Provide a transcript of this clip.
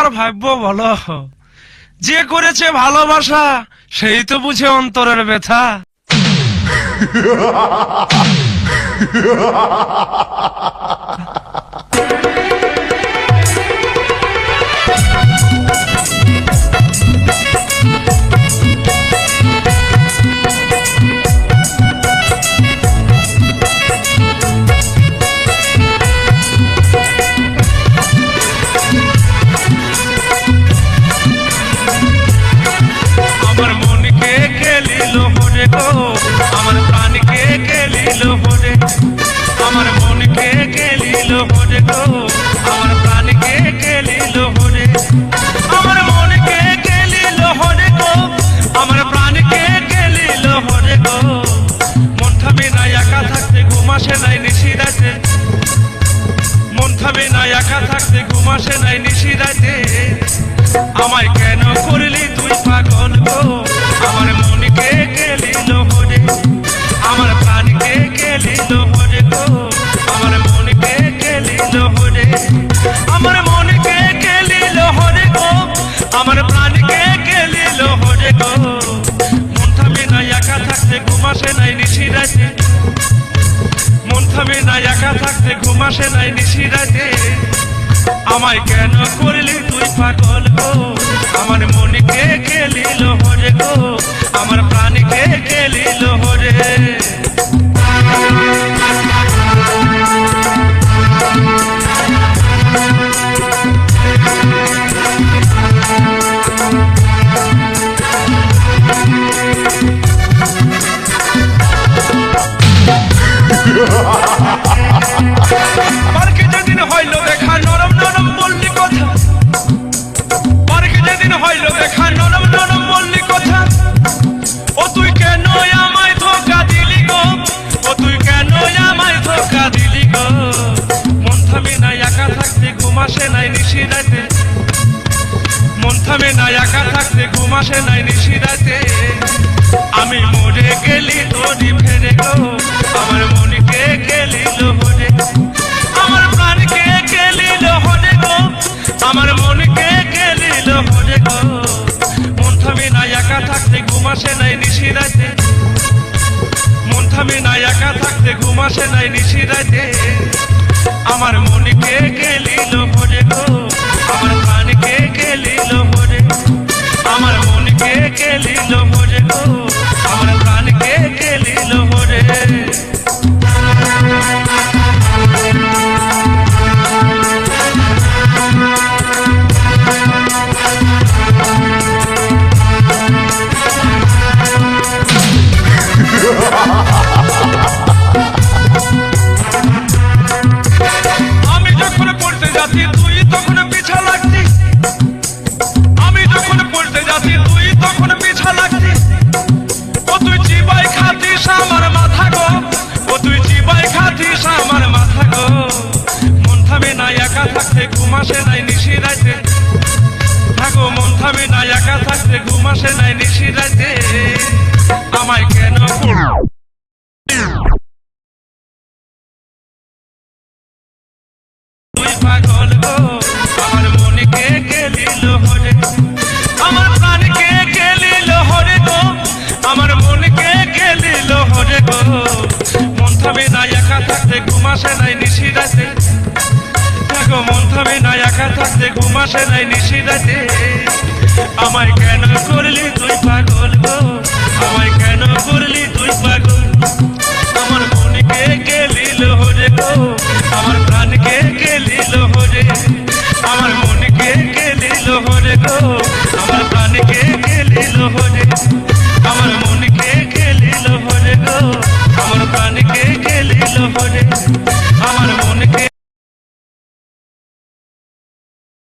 আর ভাববো বলো? যে করেছে ভালোবাসা সেই তো বুঝে অন্তরের ব্যথা। আমার মনকে কে নিল হরে গো, আমার প্রাণকে কে নিল হরে, আমার মনকে কে নিল হরে গো, আমার প্রাণকে কে নিল হরে, আমার মনকে কে নিল হরে গো, আমার প্রাণকে কে নিল হরে গো। মন থামে না একা থাকতে, ঘুম আসে নাই নিশি রাতে, মন থামে না একা থাকতে, ঘুম আসে নাই নিশি রাতে। আমায় কেন করলি তুই পাগল গো, আমার মনকে কে নিল হরে, আমার প্রাণকে কে নিল হরে গো, আমার মনকে কে নিল হরে, আমার মনকে কে নিল হরে গো, আমার প্রাণকে কে নিল হরে গো। মন থামে না একা থাকতে, ঘুম আসে নাই নিশি রাতে, মন থামে না একা থাকতে, ঘুম আসে নাই নিশি রাতে। আমায় কেন করলি তুই পাগল গো, আমার মনকে কে নিল হরে গো, আমার প্রাণকে কে নিল হরে। পার্কে যেদিন হইল দেখা, নরম নরম বললি কথা, পার্কে যেদিন হইল দেখা, নরম নরম বললি কথা। ও তুই কেন আমায় ধোকা দিলি গো, ও তুই কেন আমায় ধোকা দিলি গো। মন থামে না একা থাকতে, ঘুম আসে নাই নিশি রাতে, মন থামে না একা থাকতে, ঘুম আসে নাই নিশি রাতে। আমি মরে গেলি তোরি ফেরে গো, আমার মনকে কে নিল হরে, আমার প্রাণকে কে নিল হরে গো, আমার মনকে কে নিল হরে গো। মন থামে না একা থাকতে, ঘুম আসে নাই নিশি রাতে, মন থামে না একা থাকতে, ঘুম আসে নাই নিশি রাতে। আমার মনকে কে নিল হরে গো, আমার প্রাণকে কে নিল হরে, আমার মনকে কে নিল হরে গো, আমার প্রাণকে কে নিল হরে। আমি যখন পড়তে যাচ্ছি তুই তখন পিছা লাগছি, আমি যখন পড়তে যাচ্ছি তুই তখন পিছা লাগছি। ও তুই চিবাই খাতিস আমার মাথা গো, ও তুই চিবাই খাতিস আমার মাথা গো। মন থামে না একা থাকতে, ঘুম আসে নাই নিশি রাতে, থাকো মন থামে না একা থাকতে, ঘুম আসে নাই নিশি রাতে। আমায় কেন তুই পাগল গো, আমার মনকে কে নিল হরে, আমার প্রাণকে কে নিল হরে গো, আমার মনকে কে নিল হরে গো। মন থামে না একা থাকতে, ঘুম আসে নাই নিশি রাতে, থাকো মন থামে না একা থাকতে, ঘুম আসে নাই নিশি রাতে। আমায় কেন করলি তুই পাগল গো, আমায় কেন করলি তুই পাগল, আমার মনকে কে নিল হরে গো, আমার প্রাণকে কে নিল হরে, আমার মনকে কে নিল হরে গো, আমার প্রাণকে কে নিল হরে, আমার মনকে কে নিল হরে গো, আমার প্রাণকে কে নিল হরে।